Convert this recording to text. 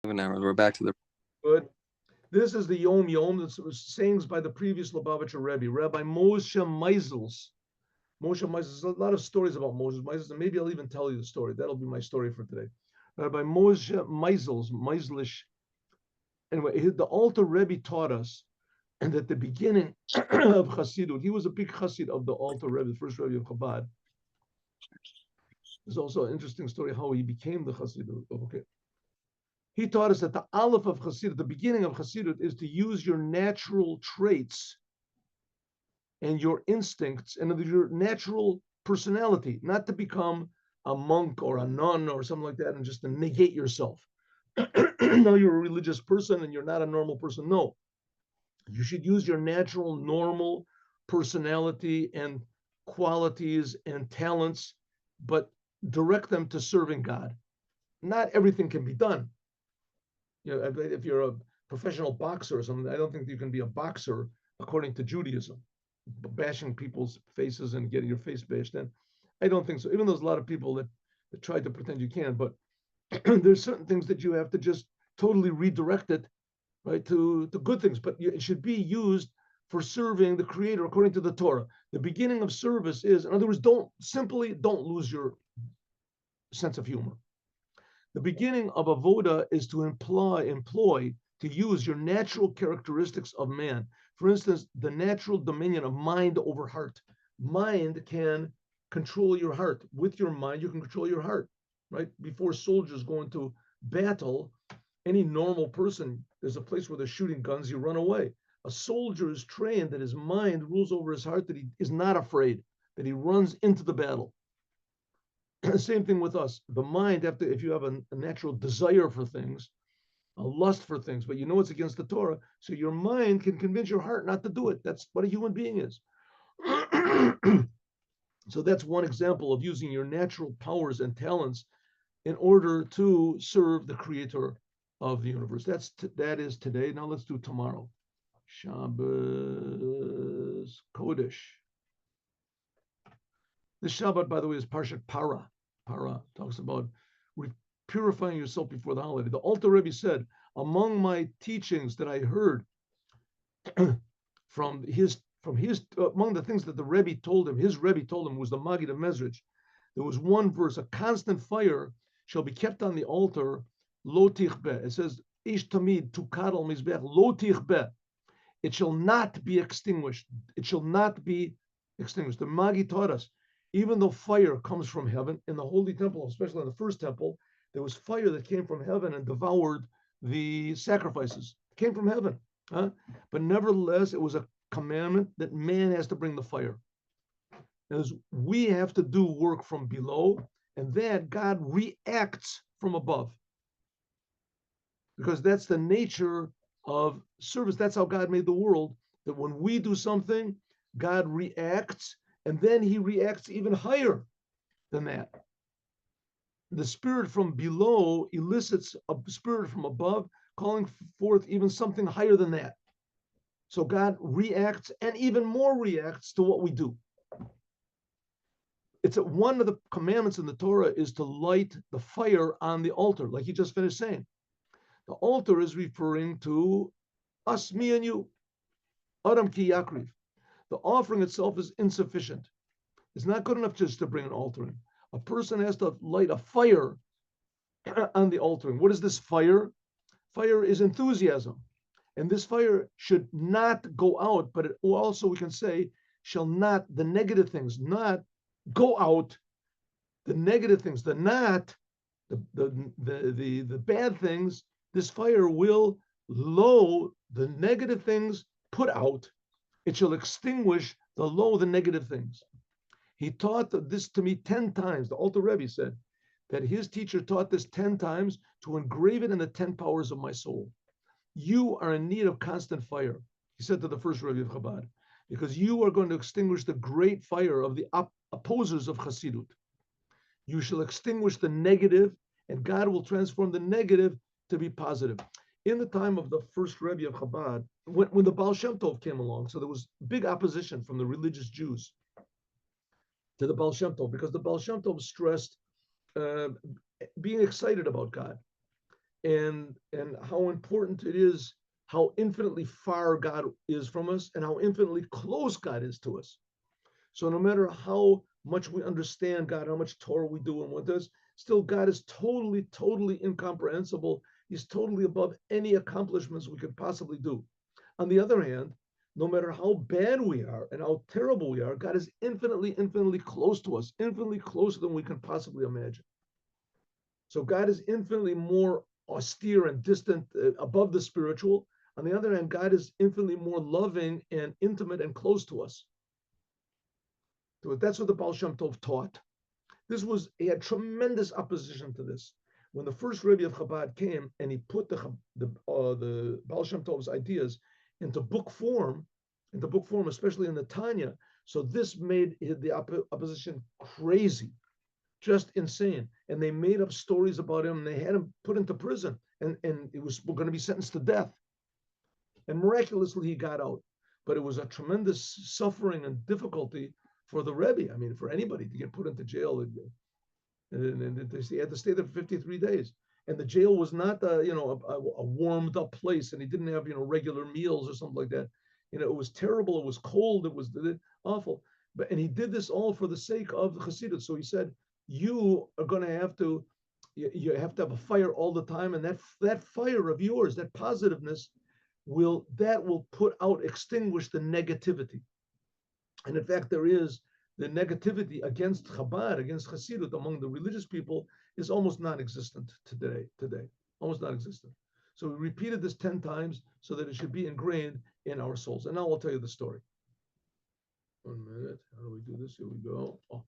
An hour. We're back to the. Good. This is the Yom Yom. This was sayings by the previous Lubavitcher Rebbe, Rabbi Moshe Meisels. Moshe Meisels. There's a lot of stories about Moses Meisels, and maybe I'll even tell you the story. That'll be my story for today. Rabbi Moshe Meisels, Meiselish. Anyway, the Alter Rebbe taught us, and at the beginning of Chassidut, he was a big Chassid of the Alter Rebbe, the first Rebbe of Chabad. There's also an interesting story how he became the Chassid. Okay. He taught us that the Aleph of Chassidut, the beginning of Chassidut, is to use your natural traits and your instincts and your natural personality, not to become a monk or a nun or something like that and just to negate yourself. No, you're a religious person and you're not a normal person. No, you should use your natural, normal personality and qualities and talents, but direct them to serving God. Not everything can be done. You know, if you're a professional boxer or something, I don't think you can be a boxer according to Judaism, bashing people's faces and getting your face bashed in. I don't think so. Even though there's a lot of people that try to pretend you can, but there's certain things that you have to just totally redirect it, right, to good things. But it should be used for serving the Creator according to the Torah. The beginning of service is, in other words, don't lose your sense of humor. The beginning of avoda is to employ, to use your natural characteristics of man. For instance, the natural dominion of mind over heart. Mind can control your heart. With your mind, you can control your heart, right? Before soldiers go into battle, any normal person, there's a place where they're shooting guns, you run away. A soldier is trained that his mind rules over his heart, that he is not afraid, that he runs into the battle. Same thing with us. The mind, if you have a natural desire for things, a lust for things, but you know it's against the Torah, so your mind can convince your heart not to do it. That's what a human being is. So that's one example of using your natural powers and talents in order to serve the Creator of the universe. That is today. Now let's do tomorrow. Shabbos Kodesh. This Shabbat, by the way, is Parshat Para. Para talks about purifying yourself before the holiday. The Alter Rebbe said, among my teachings that I heard from his among the things that the Rebbe told him, his Rebbe told him was the Magid of Mezrich. There was one verse: a constant fire shall be kept on the altar. Lo tichbe. It says, Ish tamid tu kadal mizbech lo tichbe. It shall not be extinguished. It shall not be extinguished. The Magi taught us, even though fire comes from heaven, in the Holy Temple, especially in the first temple, there was fire that came from heaven and devoured the sacrifices. It came from heaven. Huh? But nevertheless, it was a commandment that man has to bring the fire. As we have to do work from below, and that God reacts from above. Because that's the nature of service. That's how God made the world, that when we do something, God reacts, and then he reacts even higher than that. The spirit from below elicits a spirit from above, calling forth even something higher than that. So God reacts and even more reacts to what we do. It's one of the commandments in the Torah is to light the fire on the altar, like you just finished saying. The altar is referring to us, me and you. Adam ki yakriv. The offering itself is insufficient. It's not good enough just to bring an altar in. A person has to light a fire on the altar. What is this fire? Fire is enthusiasm. And this fire should not go out, but it also, we can say, shall not, the negative things, not go out. The negative things, the not, the bad things, this fire will low the negative things put out. It shall extinguish the negative things. He taught this to me 10 times. The Alter Rebbe said that his teacher taught this 10 times to engrave it in the 10 powers of my soul. You are in need of constant fire, he said to the first Rebbe of Chabad, because you are going to extinguish the great fire of the opposers of Chassidut. You shall extinguish the negative, and God will transform the negative to be positive. In the time of the first Rebbe of Chabad, when the Baal Shem Tov came along, so there was big opposition from the religious Jews to the Baal Shem Tov, because the Baal Shem Tov stressed being excited about God. and how important it is, how infinitely far God is from us, and how infinitely close God is to us. So no matter how much we understand God, how much Torah we do and what does, still God is totally, totally incomprehensible. He's totally above any accomplishments we could possibly do. On the other hand, no matter how bad we are and how terrible we are, God is infinitely, infinitely close to us, infinitely closer than we can possibly imagine. So God is infinitely more austere and distant, above the spiritual. On the other hand, God is infinitely more loving and intimate and close to us. So that's what the Baal Shem Tov taught. He had tremendous opposition to this. When the first Rebbe of Chabad came and he put the Baal Shem Tov's ideas into book form, especially in the Tanya, so this made the opposition crazy, just insane. And they made up stories about him and they had him put into prison and it was going to be sentenced to death. And miraculously he got out. But it was a tremendous suffering and difficulty for the Rebbe. I mean, for anybody to get put into jail. And he had to stay there for 53 days. And the jail was not, a warmed up place, and he didn't have, regular meals or something like that. It was terrible. It was cold. It was awful. And he did this all for the sake of the Chassidut. So he said, you are going to have to, you have to have a fire all the time, and that fire of yours, that positiveness, will extinguish the negativity. And in fact, there is the negativity against Chabad, against Hasidut among the religious people is almost non-existent today, almost non-existent. So we repeated this 10 times so that it should be ingrained in our souls. And now I'll tell you the story. 1 minute. How do we do this? Here we go. Oh.